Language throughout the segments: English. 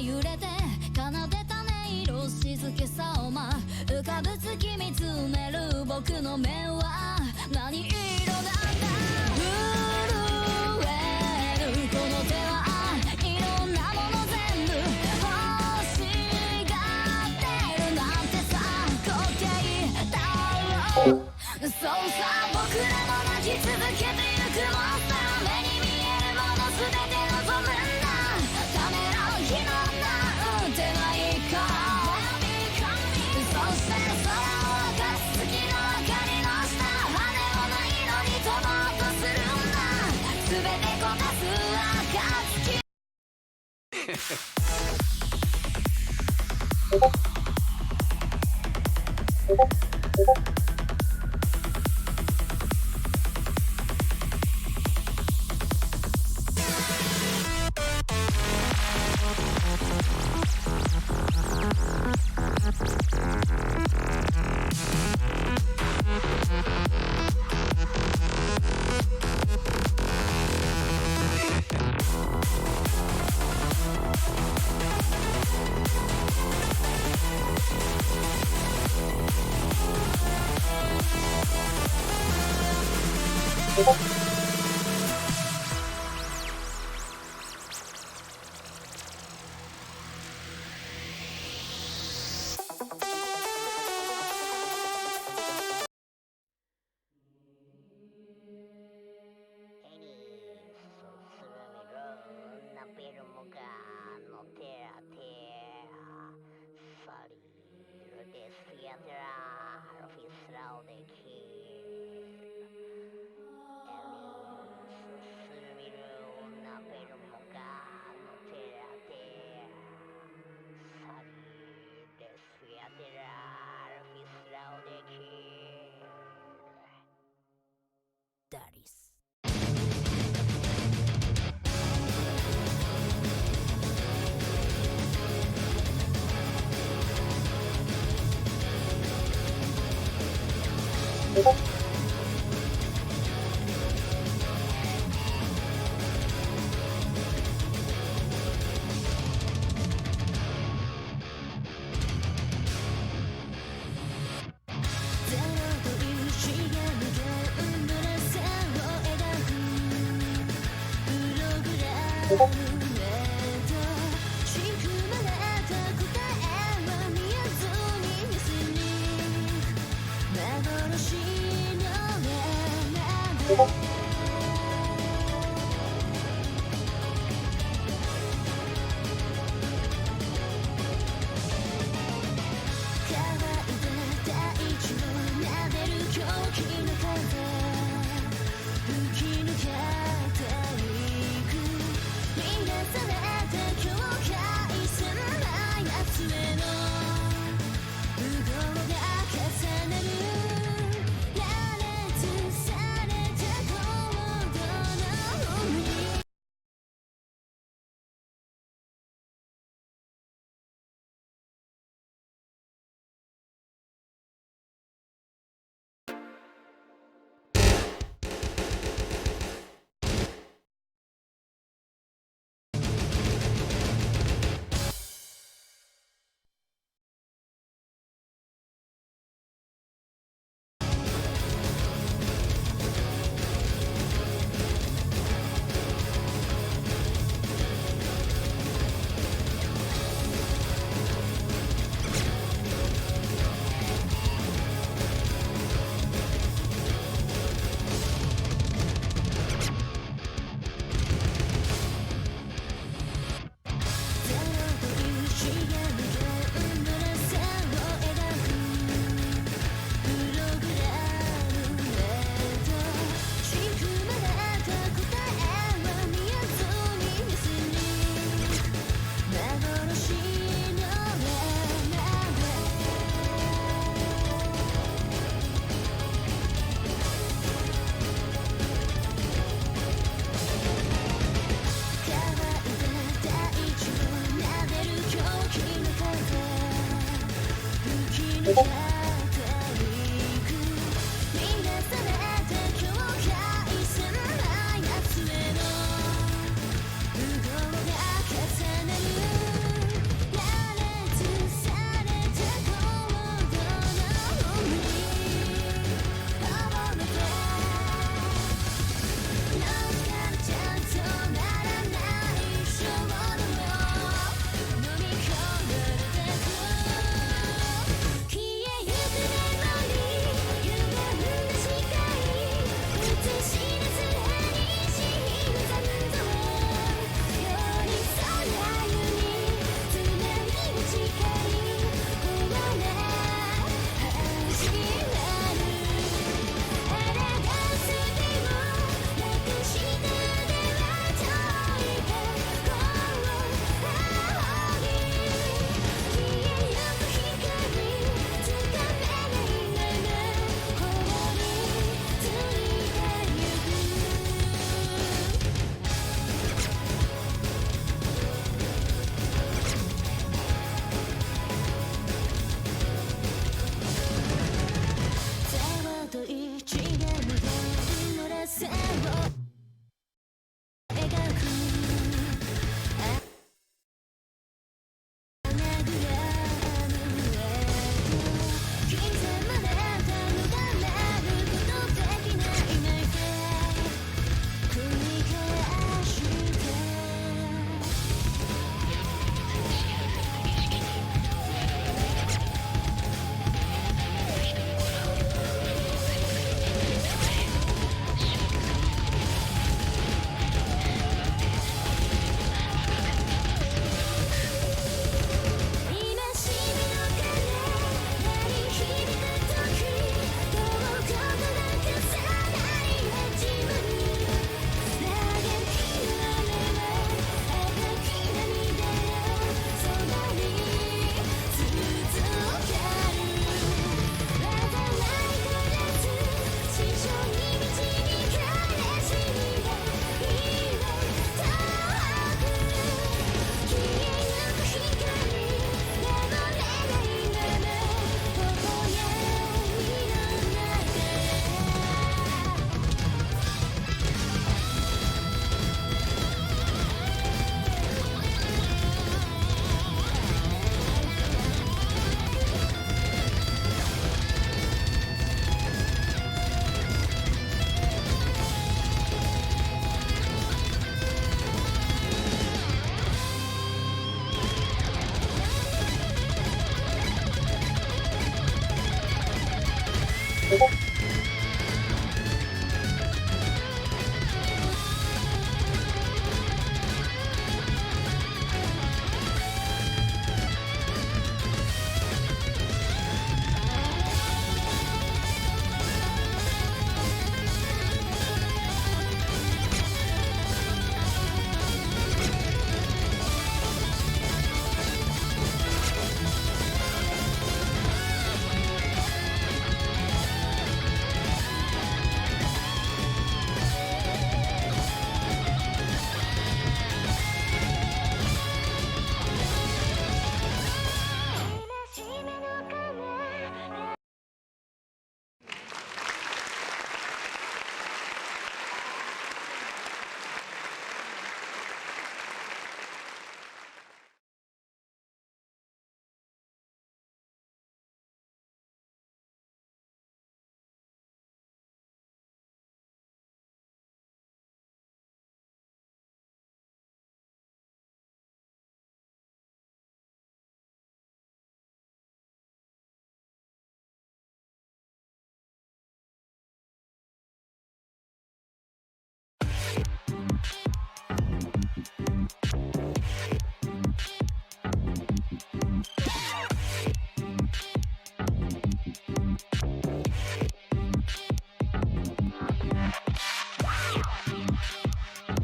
揺れて奏でた音色静けさを浮かぶ月見つめる僕の目は何色なんだ。震えるこの手はいろんなもの全部欲しがってるなんてさ滑稽だろう。そうさ僕らも泣き続けてゆくモンスター。目に見えるもの全て望むんだ。ためらう気のなんてないから。そして空を明かす月の明かりの下、羽をないのに飛ぼうとするんだ。全てこたす暁。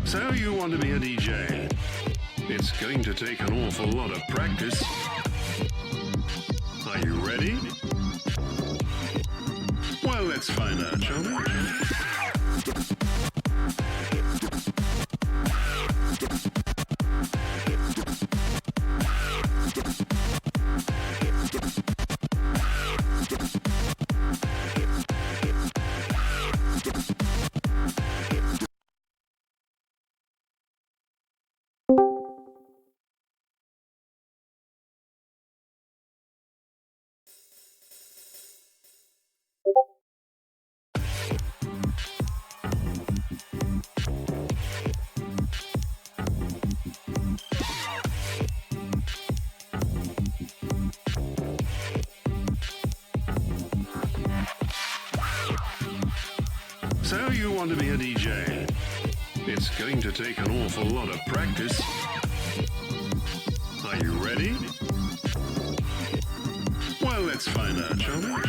So you want to be a DJ? It's going to take an awful lot of practice. Are you ready? Well, let's find out, shall we? So you want to be a DJ? It's going to take an awful lot of practice. Are you ready? Well, let's find out, shall we?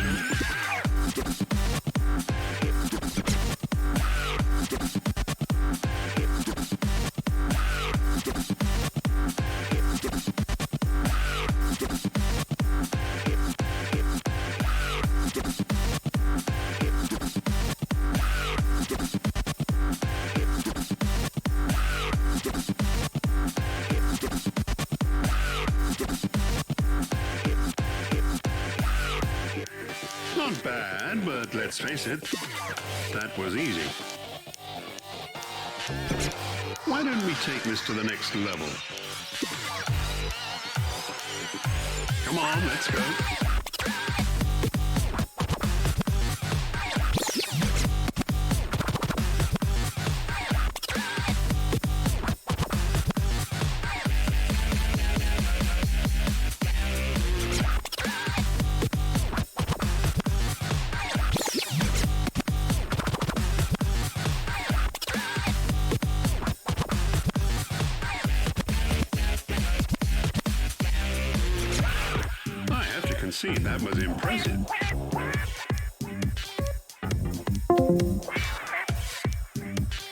Not bad, but let's face it, that was easy. Why don't we take this to the next level? Come on, let's go. See, that was impressive.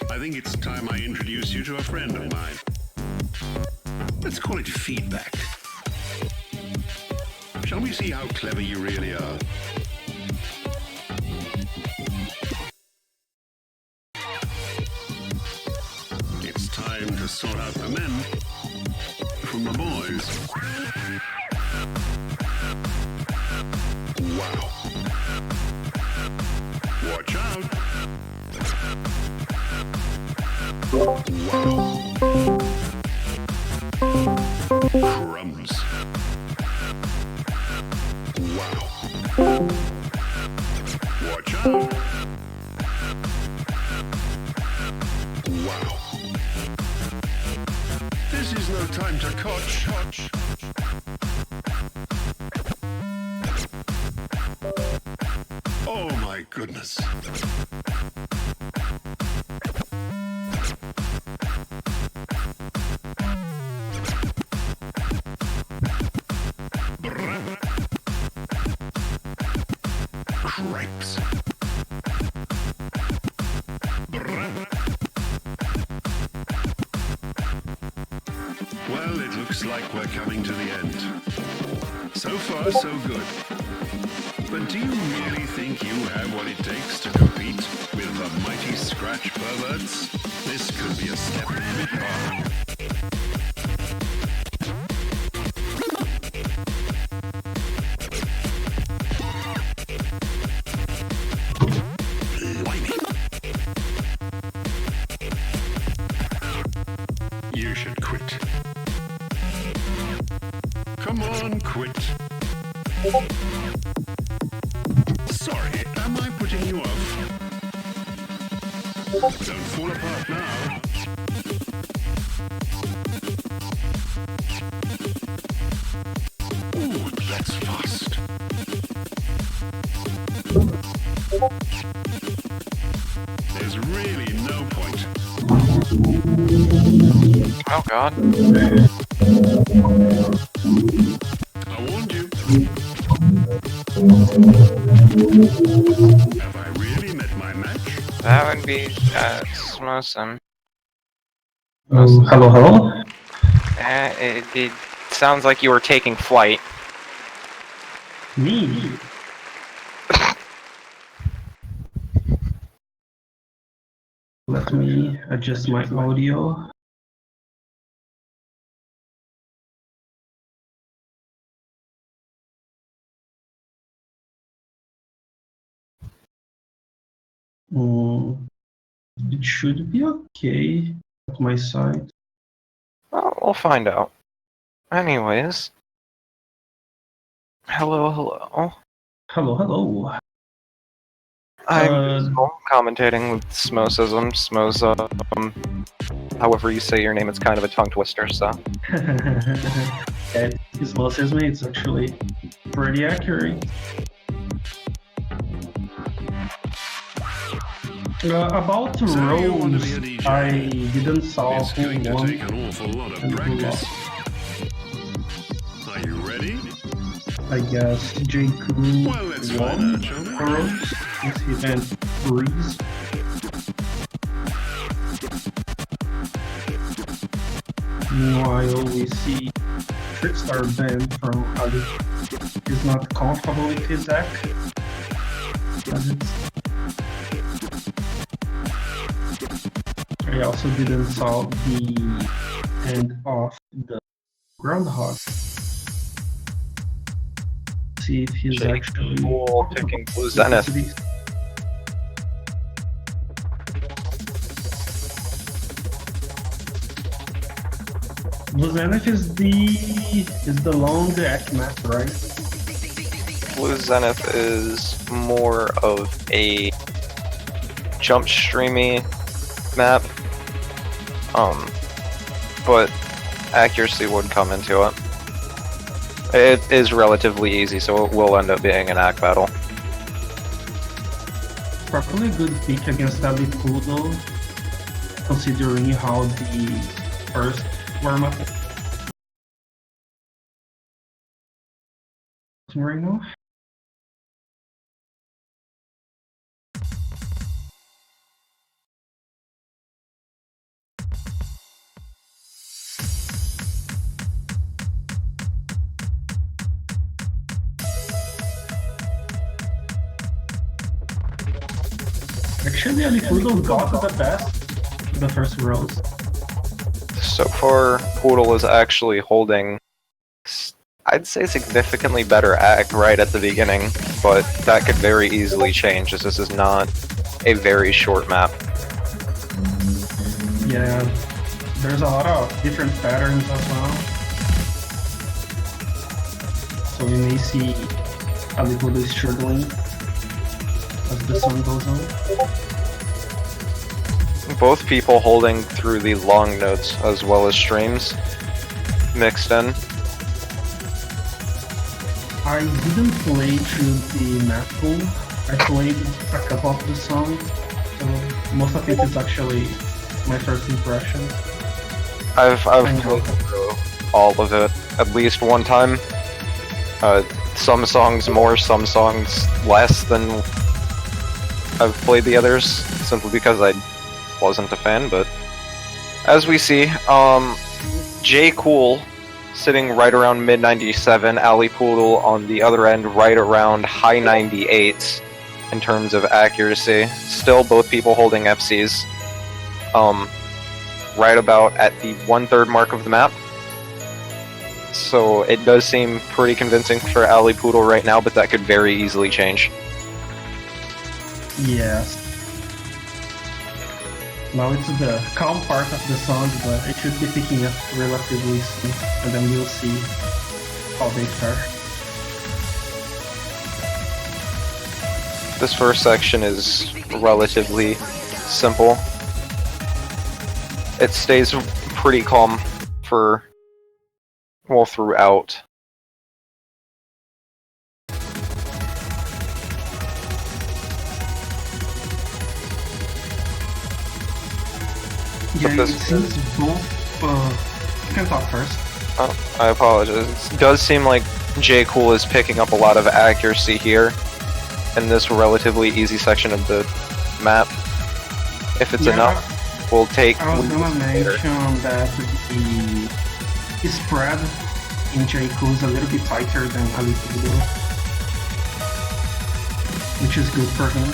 I think it's time I introduce you to a friend of mine. Let's call it feedback. Shall we see how clever you really are? It's time to sort out the men from the boys. Wow. Watch out. Wow. Crumbs. Wow. Watch out. Wow. This is no time to coach. Oh my my goodness. Cripes. Well, it looks like we're coming to the end. So far, so good. But do you really think you have what it takes to compete with the mighty scratch perverts? This could be a step too far. You should quit. Come on, quit. Sorry, am I putting you off? Don't fall apart now. Ooh, that's fast. There's really no point. Oh god. I warned you. Have I really met my match? That would be Smosum. Hello, hello? It sounds like you were taking flight. Me? Let me adjust my audio. It should be okay at my side. Well, we'll find out. Anyways. Hello, hello. Hello, hello. I'm commentating with Smosism, however you say your name, it's kind of a tongue twister, so. It's Mosisme, it's actually pretty accurate. About the So you want to be a roles, DJ? I didn't saw It's who going to won take an awful lot of and who practice. lost. Are you ready? I guess TheJayCool Well, let's find won out, shall we? the roles. This event freeze. Meanwhile, we see Trickstar Ben from Ali is not comfortable with his act. As it's... I also didn't saw the end of the Groundhog. See if he's actually Cool picking Blue Zenith. Blue Zenith is the long act map, right? Blue Zenith is more of a jump streamy map. But accuracy would come into it. It is relatively easy, so it will end up being an act battle. Probably a good pick against Alipoodle, considering how the first warm-up right now. Actually, Alipoodle got the best the first rows. So far, Poodle is actually holding, I'd say, significantly better act right at the beginning, but that could very easily change as this is not a very short map. Yeah, there's a lot of different patterns as well. So we may see Alipoodle struggling as the sun goes on. Both people holding through the long notes as well as streams mixed in. I didn't play through the map pool, I played a couple of the songs, so most of it is actually my first impression. I've played through all of it at least one time. Some songs more, some songs less than I've played the others, simply because I wasn't a fan, but as we see, TheJayCool sitting right around mid 97, Alipoodle on the other end right around high 98s in terms of accuracy. Still both people holding FCs. Right about at the 1/3 mark of the map. So it does seem pretty convincing for Alipoodle right now, but that could very easily change. Yes. Now it's the calm part of the song, but it should be picking up relatively soon, and then we'll see how they fare. This first section is relatively simple. It stays pretty calm for, well, throughout. Yeah, it this- seems both. You can talk first. Oh, I apologize. It does seem like TheJayCool is picking up a lot of accuracy here in this relatively easy section of the map. If it's Yeah, enough, we'll take. I was gonna mention that the spread in TheJayCool is a little bit tighter than Alipoodle, which is good for him.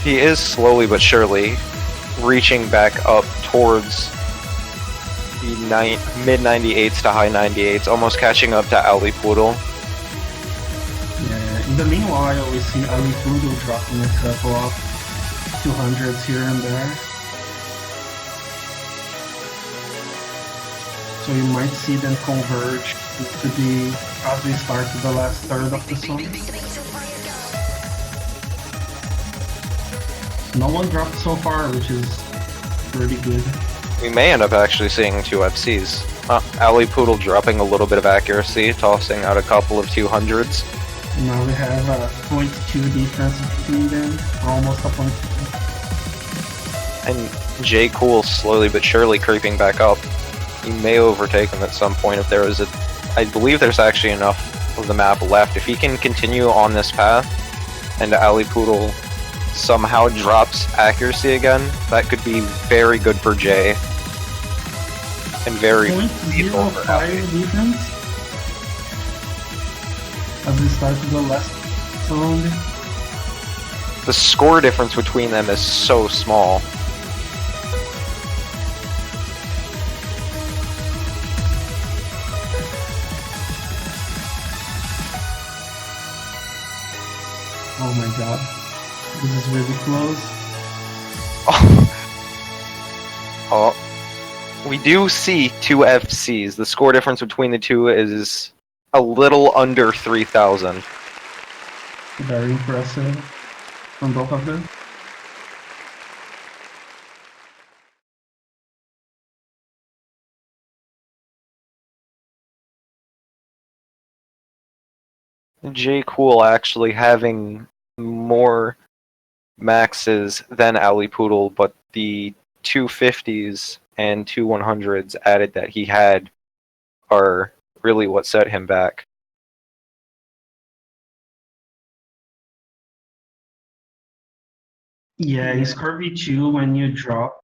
He is slowly but surely reaching back up towards the mid 98s to high 98s, almost catching up to Alipoodle. Yeah, in the meanwhile, we see Alipoodle dropping a couple of 200s here and there. So you might see them converge to the as we start to the last third of the song. No one dropped so far, which is pretty good. We may end up actually seeing two FCs. Alipoodle dropping a little bit of accuracy, tossing out a couple of 200s. Now we have a 0.2 difference between them, almost a 0.2. And TheJayCool slowly but surely creeping back up. He may overtake him at some point if there is a... I believe there's actually enough of the map left. If he can continue on this path, and Alipoodle somehow drops accuracy again, that could be very good for Jay. And very lethal for Ali. 0.05 difference as we start to the last song. The score difference between them is so small. Oh my god. This is really close. Oh, we do see two FCs. The score difference between the two is a little under 3,000. Very impressive from both of them. TheJayCool actually having more maxes than Alipoodle, but the 250s and 100s added that he had are really what set him back. Yeah, in Scurvy 2, when you drop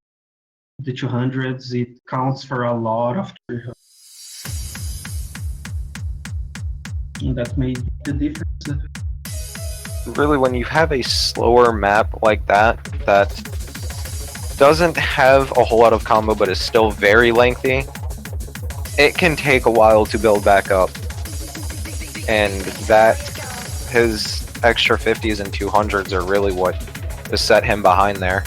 the 200s, it counts for a lot of trigger. And that made the difference. Really, when you have a slower map like that, that doesn't have a whole lot of combo but is still very lengthy, it can take a while to build back up. And that, his extra 50s and 200s are really what has set him behind there.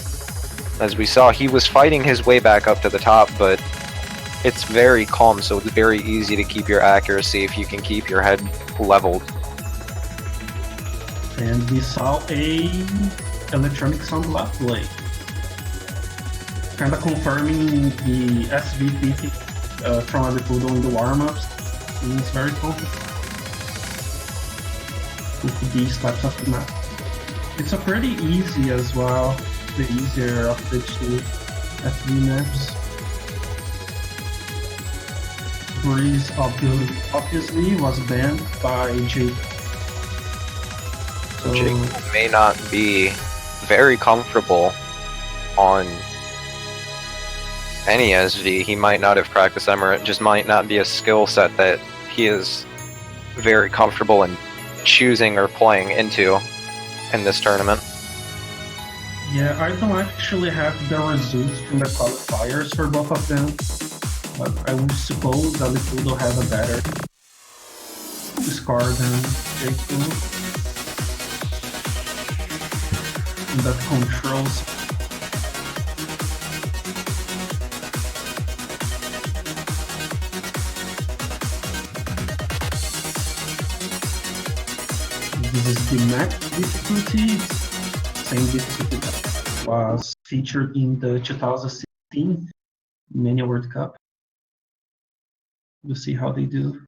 As we saw, he was fighting his way back up to the top, but it's very calm, so it's very easy to keep your accuracy if you can keep your head leveled. And we saw a electronic sound left play. Kinda confirming the SVP from Alipoodle in the warm-ups. It's very confident. with these types of map. It's a pretty easy as well, the easier of the two FV maps. Breeze obviously was banned by Jake. So Jake may not be very comfortable on any SV. He might not have practiced them, or it just might not be a skill set that he is very comfortable in choosing or playing into in this tournament. yeah, I don't actually have the results from the qualifiers for both of them, but I would suppose Alipoodle have a better score than TheJayCool. That controls. This is the max difficulty, same difficulty that was featured in the 2016 Mania World Cup. We'll see how they do.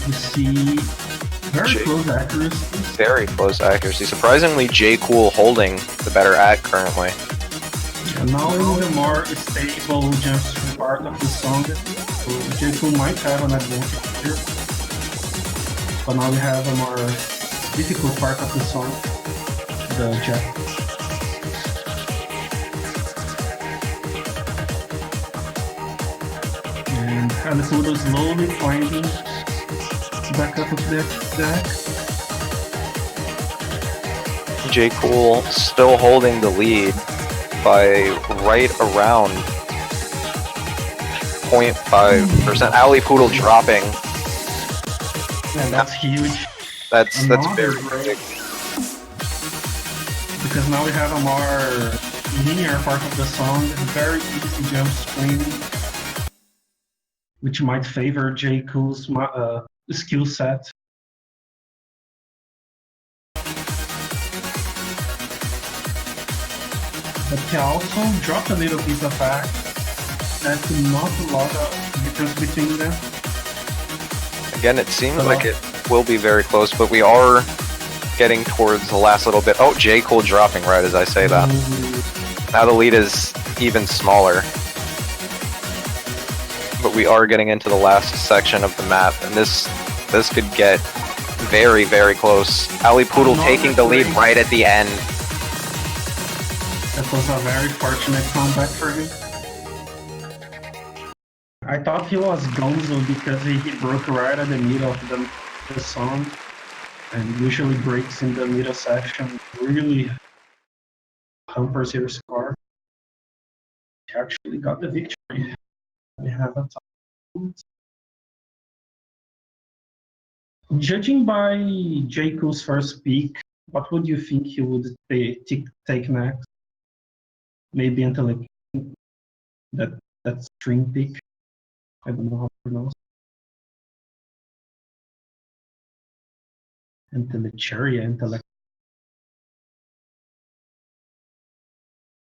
You see very close accuracy. Very close accuracy. Surprisingly, TheJayCool holding the better act currently. And now in the more stable jump stream part of the song, so TheJayCool might have an advantage here. But now we have a more difficult part of the song, the jump. And Alipoodle slowly climbing back up with the deck. TheJayCool still holding the lead by right around 0.5%. Alipoodle dropping. Yeah, that's huge. That's Another very break. big. Because now we have a more linear part of the song, very easy jump screen, which might favor TheJayCool's skill set. But can also drop a little bit of act. That's not a lot of difference between them. Again, it seems like it will be very close, but we are getting towards the last little bit. Oh, TheJayCool dropping right as I say that. Now the lead is even smaller. But we are getting into the last section of the map, and this could get very, very close. Alipoodle taking the lead right at the end. That was a very fortunate comeback for him. I thought he was gonzo because he broke right at the middle of the song, and usually breaks in the middle section really hampers your score. He actually got the victory. We have a time. Judging by TheJayCool's first pick, what would you think he would take next? Maybe until that string pick. I don't know how to pronounce. Intellect.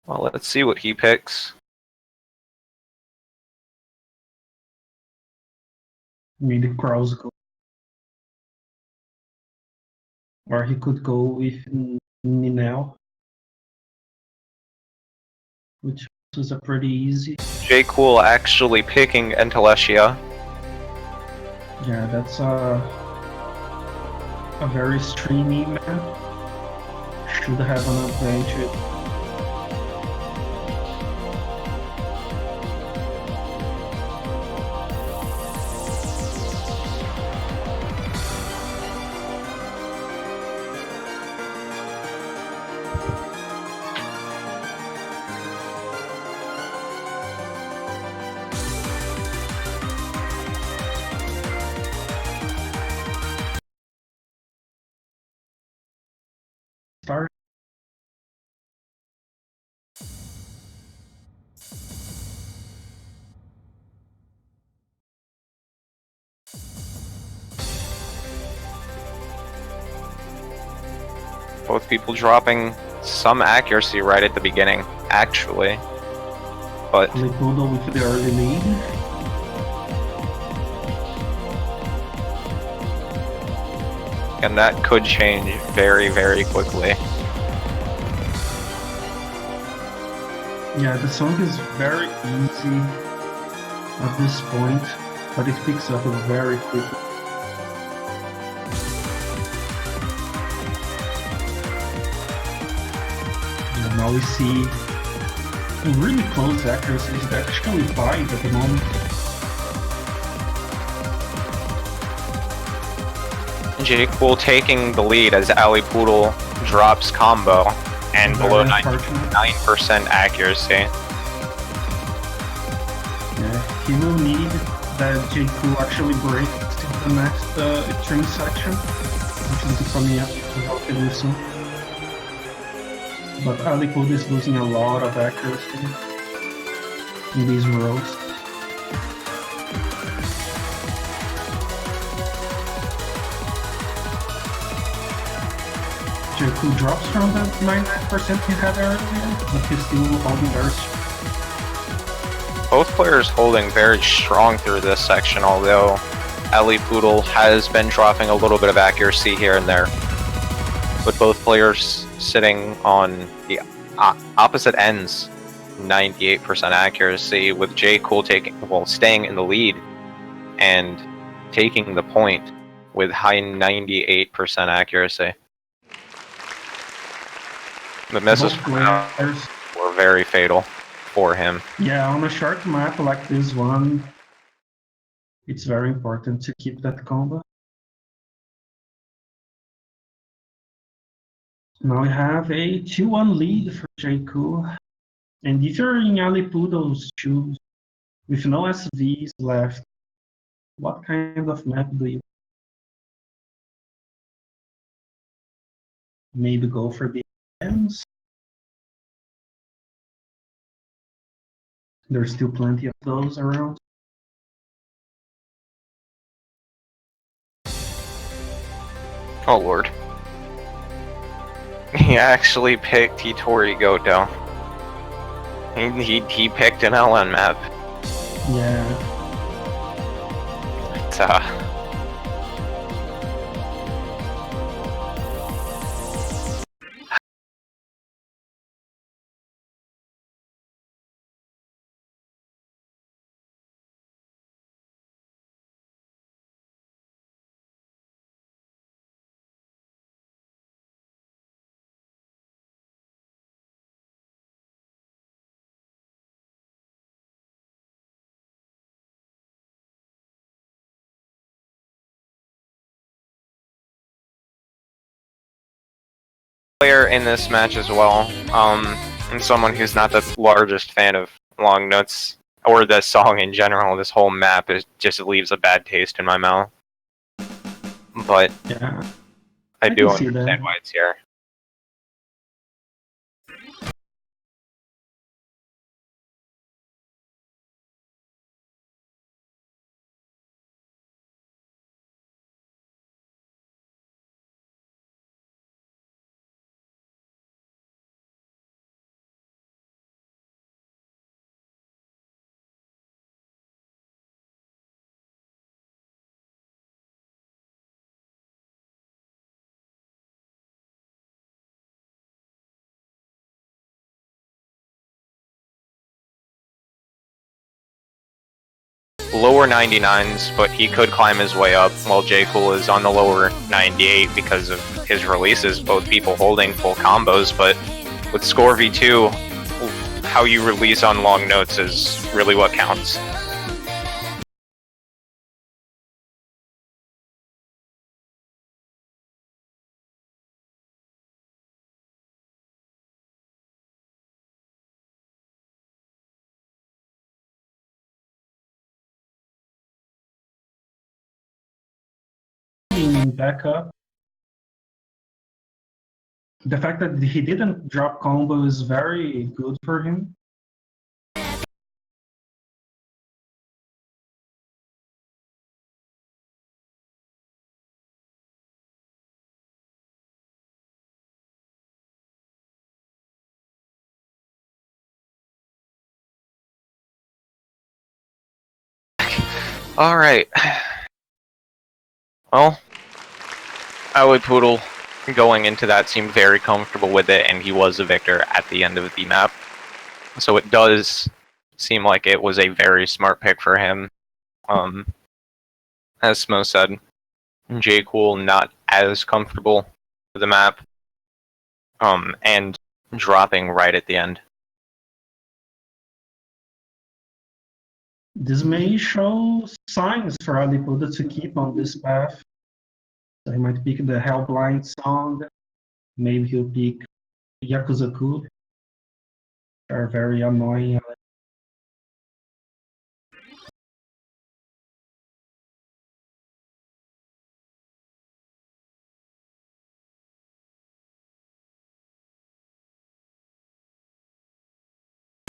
Well, let's see what he picks. Maybe Kraus go. Or he could go with Ninel, which was a pretty easy. TheJayCool actually picking Enteletia. Yeah, that's a very streamy map. Should have an advantage. Start. Both people dropping some accuracy right at the beginning, actually. But Alipoodle with the early lead. and that could change very, very quickly. Yeah, the song is very easy at this point, but it picks up very quickly. And now we see really close accuracy. It's actually 5 at the moment. TheJayCool taking the lead as Alipoodle drops combo and Very below unfortunate. 99% accuracy. Yeah, he will need that TheJayCool actually breaks to the next string section, which is coming up relatively soon. But Alipoodle is losing a lot of accuracy in these rows. TheJayCool drops from the 99% he had earlier, but he's still holding very strong. Both players holding very strong through this section, although Alipoodle has been dropping a little bit of accuracy here and there. But both players sitting on the opposite ends, 98% accuracy, with TheJayCool staying in the lead and taking the point with high 98% accuracy. The misses Both players. were very fatal for him. Yeah, on a short map like this one, it's very important to keep that combo. Now we have a 2-1 lead for TheJayCool. And if you're in Alipoodle's shoes, with no SVs left, what kind of map do you maybe go for the ends? There's still plenty of those around. Oh lord. He actually picked Hitori Goto. He picked an LN map. Yeah. But, player in this match as well, and someone who's not the largest fan of long notes or the song in general. This whole map just leaves a bad taste in my mouth. But Yeah. I do can see understand that. why it's here. Lower 99s, but he could climb his way up, while TheJayCool is on the lower 98 because of his releases, both people holding full combos, but with Score V2, how you release on long notes is really what counts. Back up. The fact that he didn't drop combo is very good for him. Alright. Well, Alipoodle going into that seemed very comfortable with it, and he was a victor at the end of the map. So it does seem like it was a very smart pick for him. As Smo said, TheJayCool not as comfortable with the map, and dropping right at the end. This may show signs for Alipoodle to keep on this path. So he might pick the Hellblind song. Maybe he'll pick Yakuza Cool. Are very annoying.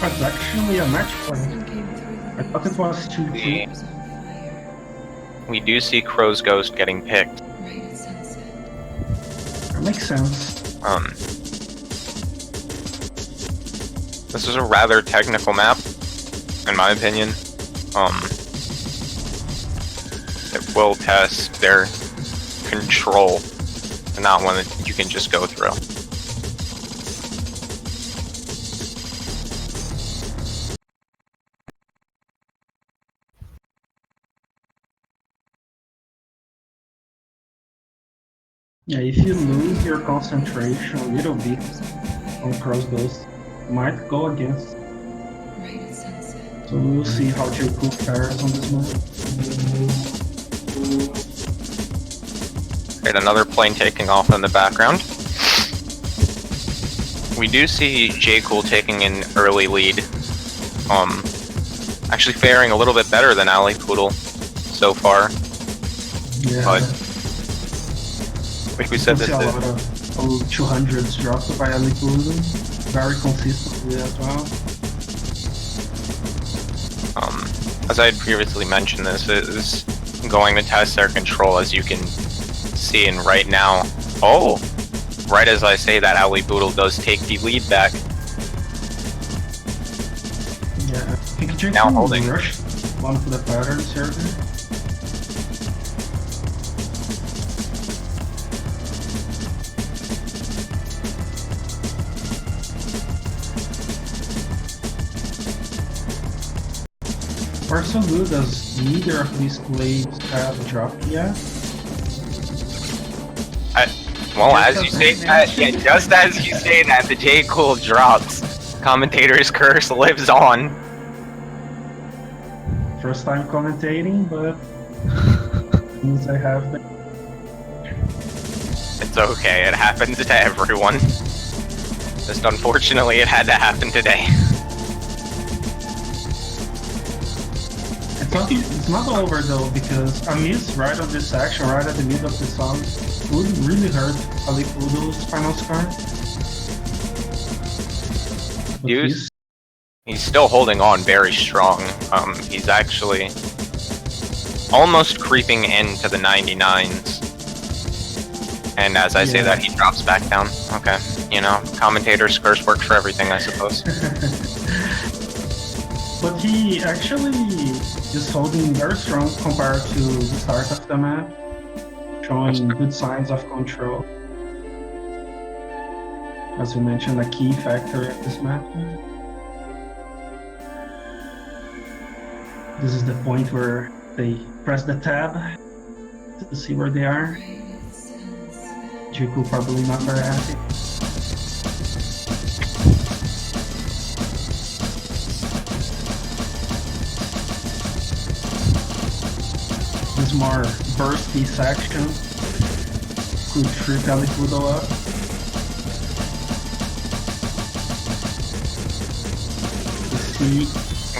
It's actually a match point. I thought it was 2-2. We do see Crow's Ghost getting picked. That makes sense. This is a rather technical map, in my opinion. It will test their control, and not one that you can just go through. Yeah, if you lose your concentration a little bit on Cross Ghost, might go against. So we'll see how TheJayCool fares on this map. Right, another plane taking off in the background. We do see TheJayCool taking an early lead. Actually faring a little bit better than Alipoodle so far. Yeah. But like we said, see this a is lot of 200s dropped by Alipoodle. Very consistently as well. as I had previously mentioned, this is going to test their control, as you can see. And right now, oh, right as I say that, Alipoodle does take the lead back. Yeah, I think TheJayCool Now holding. rushed one of the patterns here. We're so good as neither of these claves have dropped yet. Well, as you say that, yeah, just as you say that, TheJayCool drops. Commentator's curse lives on. First time commentating, but things I have been. It's okay, it happens to everyone. Just unfortunately, it had to happen today. It's not over though, because a miss right on this section, right at the middle of the song, would really hurt Alipoodle's final score. But He's still holding on very strong. He's actually almost creeping into the 99s. And as I say that, he drops back down. Okay, you know, commentator's curse works for everything, I suppose. But he actually is holding very strong compared to the start of the map, showing good signs of control. As we mentioned, a key factor of this map. This is the point where they press the tab to see where they are. TheJayCool probably not very happy. This more bursty section could trip Alipoodle up. See.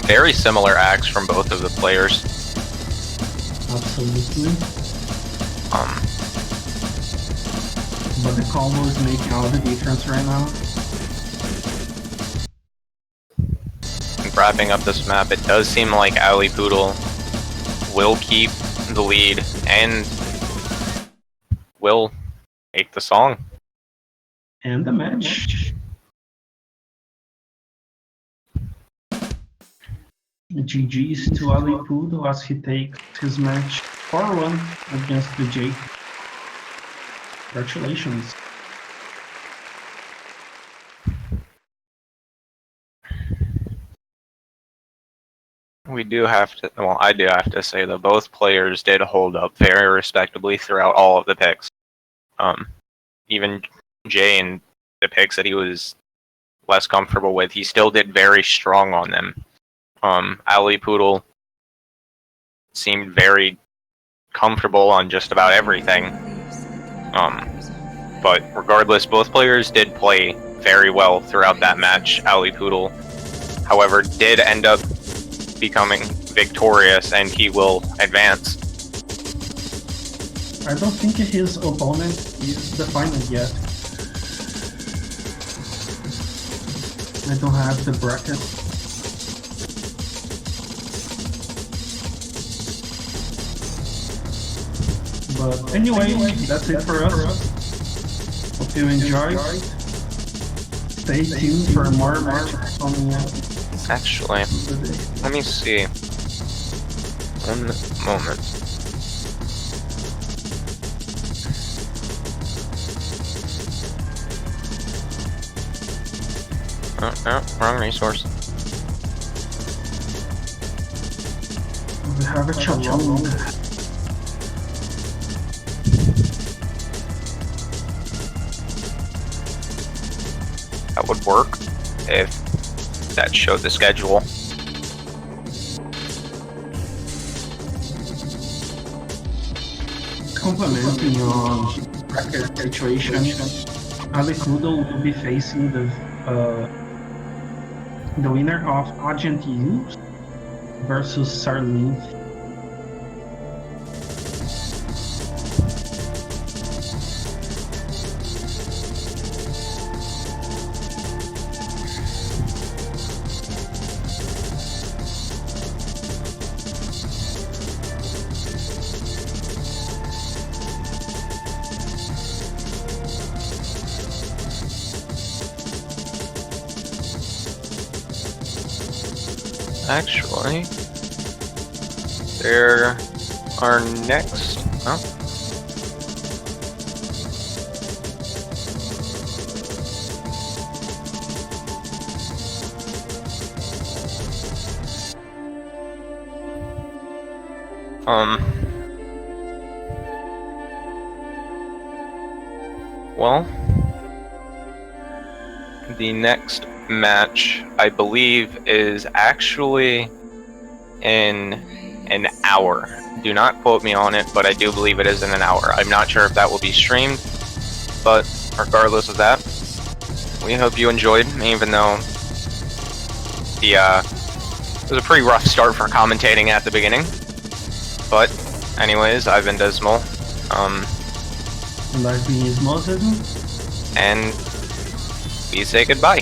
Very similar acts from both of the players. Absolutely. But the combo is making all the difference right now. And wrapping up this map, it does seem like Alipoodle will keep the lead and will take the song. And the match. GG's to Alipoodle as he takes his match 4-1 against the Jake. Congratulations. We do have to, well, I do have to say that both players did hold up very respectably throughout all of the picks. Even Jay and the picks that he was less comfortable with, he still did very strong on them. Alipoodle seemed very comfortable on just about everything. But regardless, both players did play very well throughout that match. Alipoodle, however, did end up becoming victorious, and he will advance. I don't think his opponent is defined yet. I don't have the bracket. But anyway, that's it for us. Hope you enjoyed. Stay tuned for more matches coming up. Actually, let me see. One moment. Oh, wrong resource. We have a challenge. That would work if that showed the schedule. Complementing your bracket situation, Alipoodle will be facing the winner of Agent U versus Sarlene. Actually, there are next. Oh. Well, the next match, I believe, is actually in an hour. Do not quote me on it, but I do believe it is in an hour. I'm not sure if that will be streamed, but regardless of that, we hope you enjoyed, even though it was a pretty rough start for commentating at the beginning. But anyways, I've been Dismal. And I've been Ismosism. And we say goodbye.